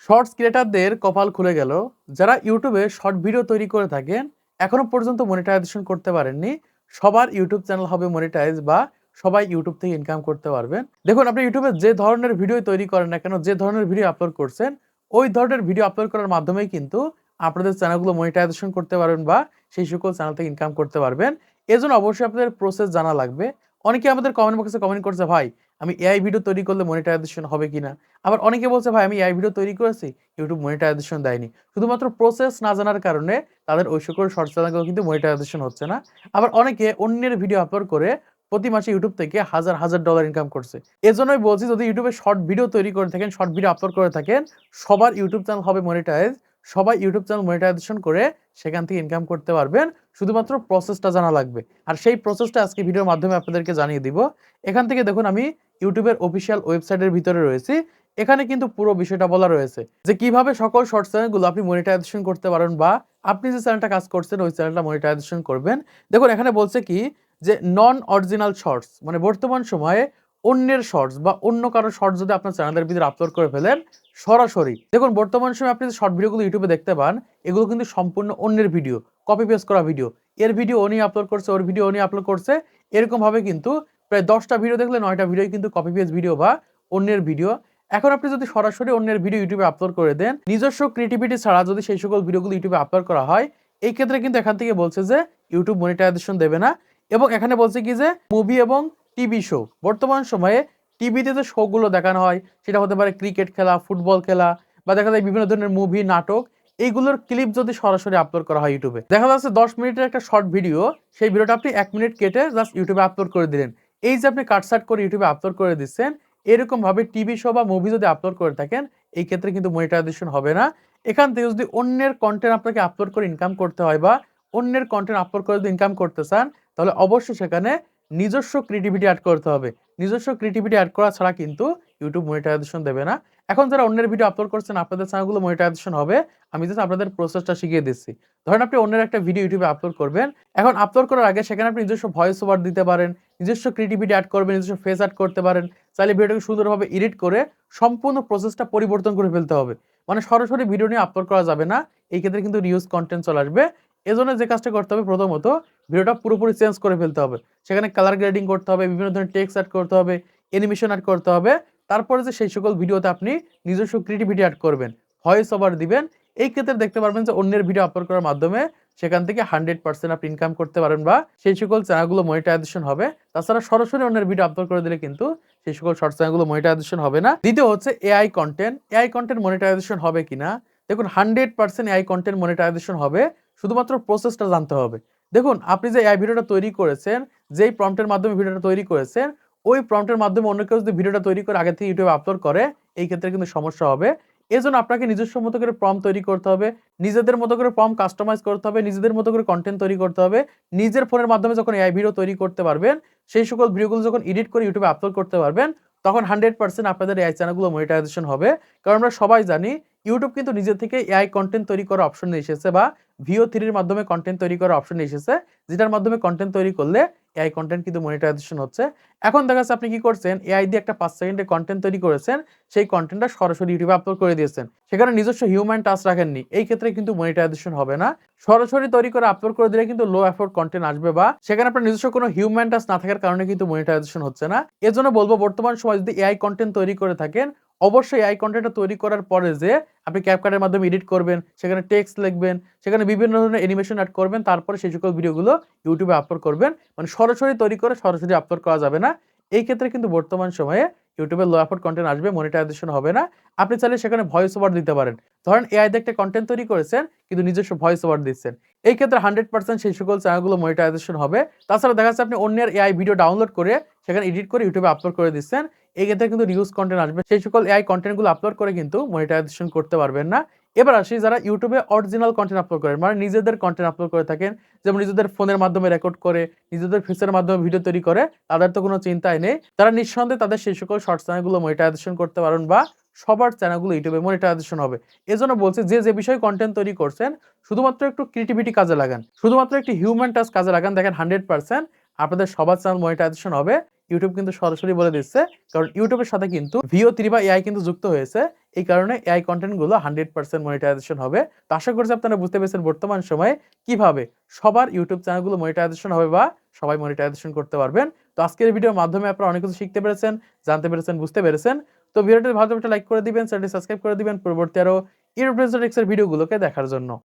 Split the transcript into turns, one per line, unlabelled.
Shorts ক্রিয়েটারদের কপাল খুলে গেল। যারা ইউটিউবে শর্ট ভিডিও তৈরি করে থাকেন, এখনো পর্যন্ত মনিটাইজেশন করতে পারেননি। সবার ইউটিউব চ্যানেল হবে মনিটাইজ বা সবাই ইউটিউব থেকে ইনকাম করতে পারবেন। দেখুন, আপনি ইউটিউবে যে ধরনের ভিডিও তৈরি করেন না কেন, যে ধরনের ভিডিও আপলোড করছেন, ওই ধরনের ভিডিও আপলোড করার মাধ্যমেই কিন্তু আপনাদের চ্যানেলগুলো মনিটাইজেশন করতে পারবেন বা সেই সকল চ্যানেল থেকে ইনকাম করতে পারবেন। এজন্য অবশ্যই আপনাদের প্রসেস জানা লাগবে। অনেকে আমাদের কমেন্ট বক্সে কমেন্ট করছে, ভাই আমি এআই ভিডিও তৈরি করলে মনিটাইজেশন হবে কিনা। আবার অনেকে বলছে, ভাই আমি এআই ভিডিও তৈরি করেছি, ইউটিউব মনিটাইজেশন দেয়নি। শুধুমাত্র প্রসেস না জানার কারণে তাদের ওই সকল শর্ট চ্যানেলগুলো কিন্তু মনিটাইজেশন হচ্ছে না। আবার অনেকে অন্যের ভিডিও আপলোড করে প্রতি মাসে ইউটিউব থেকে হাজার হাজার ডলার ইনকাম করছে। এজন্যই বলছি, যদি ইউটিউবে শর্ট ভিডিও তৈরি করে থাকেন, শর্ট ভিডিও আপলোড করে থাকেন, সবার ইউটিউব চ্যানেল হবে মনিটাইজ। সবাই ইউটিউব চ্যানেল মনিটাইজেশন করে সেখান থেকে ইনকাম করতে পারবেন। শুধুমাত্র প্রসেসটা জানা লাগবে। আর সেই প্রসেসটা আজকে ভিডিওর মাধ্যমে আপনাদেরকে জানিয়ে দিব। এখান থেকে দেখুন, আমি ইউটিউবের অফিসিয়াল ওয়েবসাইটের ভিতরে রয়েছি। এখানে কিন্তু পুরো বিষয়টা বলা রয়েছে যে কিভাবে সকল শর্ট চ্যানেলগুলো আপনি মনিটাইজেশন করতে পারেন বা আপনি যে চ্যানেলটা কাজ করছেন ওই চ্যানেলটা মনিটাইজেশন করবেন। দেখুন, এখানে বলছে কি যে নন অরিজিনাল শর্টস, মানে বর্তমান সময়ে অন্যের শর্টস বা অন্য কারো শর্টস যদি আপনার চ্যানেলের ভিতরে আপলোড করে ফেলেন সরাসরি, দেখুন বর্তমান সময়ে আপনি যে শর্ট ভিডিওগুলো ইউটিউবে দেখতে পান, এগুলো কিন্তু সম্পূর্ণ অন্যের ভিডিও, কপি পেস্ট করা ভিডিও। এর ভিডিও উনি আপলোড করছে, ওর ভিডিও উনি আপলোড করছে, এরকম ভাবে কিন্তু প্রায় 10টা ভিডিও দেখলে 9টা ভিডিও কিন্তু কপি পেস্ট ভিডিও বা অন্যের ভিডিও। এখন আপনি যদি সরাসরি অন্যের ভিডিও ইউটিউবে আপলোড করে দেন, নিজস্ব ক্রিয়েটিভিটি ছাড়া যদি সেই সকল ভিডিওগুলো ইউটিউবে আপলোড করা হয়, এই ক্ষেত্রে কিন্তু এখান থেকে বলছে যে ইউটিউব মনিটাইজেশন দেবে না। এবং এখানে বলছে কি যে মুভি এবং টিভি শো, বর্তমান সময়ে টিভিতে যে শোগুলো দেখানো হয়, সেটা হতে পারে ক্রিকেট খেলা, ফুটবল খেলা, বা দেখা যায় বিভিন্ন ধরনের মুভি, নাটক, এইগুলোর ক্লিপ যদি সরাসরি আপলোড করা হয় ইউটিউবে, দেখা যাচ্ছে 10 মিনিটের একটা শর্ট ভিডিও, সেই ভিডিওটা আপনি 1 মিনিট কেটে জাস্ট ইউটিউবে আপলোড করে দিলেন। এই যে আপনি কাটসাট করে ইউটিউবে আপলোড করে দিচ্ছেন, এরকম ভাবে টিভি শো বা মুভি যদি আপলোড করে থাকেন, এই ক্ষেত্রে কিন্তু মনিটাইজেশন হবে না। এখান থেকে যদি অন্যের কন্টেন্ট আপনাকে আপলোড করে ইনকাম করতে হয় বা অন্যের কন্টেন্ট আপলোড করে যদি ইনকাম করতে চান, তাহলে অবশ্যই সেখানে নিজস্ব ক্রিয়েটিভিটি অ্যাড করতে হবে। নিজস্ব ক্রিয়েটিভিটি অ্যাড করা ছাড়া কিন্তু ইউটিউব মনিটাইজেশন দেবে না। এখন যারা অন্যের ভিডিও আপলোড করছেন, আপনাদের চ্যানেলগুলো মনিটাইজেশন হবে। আমি জাস্ট আপনাদের প্রসেসটা শিখিয়ে দিচ্ছি। ধরেন আপনি অন্যের একটা ভিডিও ইউটিউবে আপলোড করবেন। এখন আপলোড করার আগে সেখানে আপনি নিজস্ব ভয়েস ওভার দিতে পারেন, নিজস্ব ক্রিয়েটিভিটি অ্যাড করবেন, নিজস্ব ফেস অ্যাড করতে পারেন। চাইলে ভিডিওটাকে সুন্দরভাবে এডিট করে সম্পূর্ণ প্রসেসটা পরিবর্তন করে ফেলতে হবে। মানে সরাসরি ভিডিও নিয়ে আপলোড করা যাবে না। এই ক্ষেত্রে কিন্তু রিউজ কনটেন্ট চলে আসবে। এজন্য যে কাজটা করতে হবে, প্রথমত ভিডিওটা পুরোপুরি চেঞ্জ করে ফেলতে হবে। সেখানে কালার গ্রেডিং করতে হবে, বিভিন্ন ধরনের টেক্সট অ্যাড করতে হবে, অ্যানিমেশন অ্যাড করতে হবে। তারপরে যে সেই সকল ভিডিওতে আপনি নিজস্ব ক্রিয়েটিভিটি অ্যাড করবেন, ভয়েস ওভার দিবেন। এই ক্ষেত্রে দেখতে পারবেন যে অন্যের ভিডিও আপলোড করার মাধ্যমে সেখান থেকে 100% আপনি ইনকাম করতে পারেন বা সেই সকল চ্যানেলগুলো মনিটাইজেশন হবে। তাছাড়া সরাসরি অন্যের ভিডিও আপলোড করে দিলে কিন্তু সেই সকল শর্ট চ্যানেলগুলো মনিটাইজেশন হবে না। দ্বিতীয় হচ্ছে AI content. AI content monetisation হবে কিনা? দেখুন, 100% এআই কন্টেন্ট মনিটাইজেশন হবে। শুধুমাত্র প্রসেসটা জানতে হবে। দেখুন, আপনি যে এআই ভিডিওটা তৈরি করেছেন, যেই প্রম্পটের মাধ্যমে ভিডিওটা তৈরি করেছেন, ওই প্রম্পটের মাধ্যমে অন্য কেউ যদি ভিডিওটা তৈরি করে আগে থেকে ইউটিউবে আপলোড করে, এই ক্ষেত্রে কিন্তু সমস্যা হবে। এজন্য আপনাকে নিজস্ব মতো করে প্রম্পট তৈরি করতে হবে, নিজেদের মতো করে প্রম্পট কাস্টমাইজ করতে হবে, নিজেদের মতো করে কনটেন্ট তৈরি করতে হবে। নিজের ফোনের মাধ্যমে যখন এআই ভিডিও তৈরি করতে পারবেন, সেই সকল ভিডিওগুলো যখন এডিট করে ইউটিউবে আপলোড করতে পারবেন, তখন 100% আপনাদের এআই চ্যানেলগুলো মনিটাইজেশন হবে। কারণ আমরা সবাই জানি ইউটিউব কিন্তু নিজে থেকে এআই কনটেন্ট তৈরি করার অপশন নিয়ে এসেছে বা VO3 এর মাধ্যমে কনটেন্ট তৈরি করার অপশন নিয়ে এসেছে, যেটার মাধ্যমে কনটেন্ট তৈরি করলে এআই কনটেন্ট কিন্তু মনিটাইজেশন হচ্ছে। এখন দেখা যাচ্ছে আপনি কি করছেন, এআই দিয়ে একটা 5 সেকেন্ডের কনটেন্ট তৈরি করেছেন, সেই কনটেন্টটা সরাসরি ইউটিউবে আপলোড করে দিয়েছেন। সেখানে নিজস্ব হিউম্যান টাচ রাখেননি। এই ক্ষেত্রে কিন্তু মনিটাইজেশন হবে না। সরাসরি তৈরি করে আপলোড করে দিলে কিন্তু লো এফোর্ট কনটেন্ট আসবে বা সেখানে আপনার নিজস্ব কোনো হিউম্যান টাচ না থাকার কারণে কিন্তু মনিটাইজেশন হচ্ছে না। এজন্য বলবো, বর্তমান সময় যদি এআই কনটেন্ট তৈরি করে থাকেন, অবশ্যই এআই কনটেন্টটা তৈরি করার পরে যে আপনি ক্যাপকাটের মাধ্যমে এডিট করবেন, সেখানে টেক্সট লিখবেন, সেখানে বিভিন্ন ধরনের অ্যানিমেশন অ্যাড করবেন, তারপরে সেই সকল ভিডিওগুলো ইউটিউবে আপলোড করবেন। মানে সরাসরি তৈরি করে সরাসরি আপলোড করা যাবে না। এই ক্ষেত্রে কিন্তু বর্তমান সময়ে ইউটিউবে লো এফোর্ট কনটেন্ট আসবে, মনিটাইজেশন হবে না। আপনি চাইলে সেখানে ভয়েস ওভার দিতে পারেন। ধরেন এআই দিয়ে একটা কনটেন্ট তৈরি করেছেন, কিন্তু নিজস্ব ভয়েস ওভার দিচ্ছেন। এই ক্ষেত্রে 100% সেই সকল চ্যানেলগুলো মনিটাইজেশন হবে। তাছাড়া দেখা যাচ্ছে আপনি অন্যের এআই ভিডিও ডাউনলোড করে সেখানে এডিট করে ইউটিউবে আপলোড করে দিচ্ছেন। এই ক্ষেত্রে কিন্তু রিউজ কনটেন্ট আসবে। সেই সকল এআই কনটেন্টগুলো আপলোড করে কিন্তু মনিটাইজেশন করতে পারবেন না। এবার আসি যারা ইউটিউবে অরিজিনাল কনটেন্ট আপলোড করেন, মানে নিজেদের কনটেন্ট আপলোড করে থাকেন, যেমন নিজেদের ফোনের মাধ্যমে রেকর্ড করে, নিজেদের ফেসের মাধ্যমে ভিডিও তৈরি করে, তাদের তো কোনো চিন্তাই নেই। তারা নিঃসন্দেহে তাদের সেই সকল শর্ট চ্যানেলগুলো মনিটাইজেশন করতে পারেন বা সবার চ্যানেলগুলো ইউটিউবে মনিটাইজেশন হবে। এজন্য বলছি, যে যে বিষয়ে কনটেন্ট তৈরি করছেন, শুধুমাত্র একটু ক্রিয়েটিভিটি কাজে লাগান, শুধুমাত্র একটি হিউম্যান টাচ কাজে লাগান, দেখেন 100% আপনাদের সবার চ্যানেল মনিটাইজেশন হবে। ইউটিউব কিন্তু সরাসরি বলে দিচ্ছে, কারণ ইউটিউবের সাথে কিন্তু VO3 বা এআই কিন্তু যুক্ত হয়েছে। এই কারণে এআই কনটেন্টগুলো 100% মনিটাইজেশন হবে। তো আশা করছি আপনারা বুঝতে পেরেছেন বর্তমান সময়ে কিভাবে সবার ইউটিউব চ্যানেলগুলো মনিটাইজেশন হবে বা সবাই মনিটাইজেশন করতে পারবেন। তো আজকের ভিডিওর মাধ্যমে আপনারা অনেক কিছু শিখতে পেরেছেন, জানতে পেরেছেন, বুঝতে পেরেছেন। তো ভিডিওটি ভালো লাগলে একটা লাইক করে দিবেন, চ্যানেলটি সাবস্ক্রাইব করে দিবেন পরবর্তী আরো ইউটিউব এর ভিডিওগুলোকে দেখার জন্য।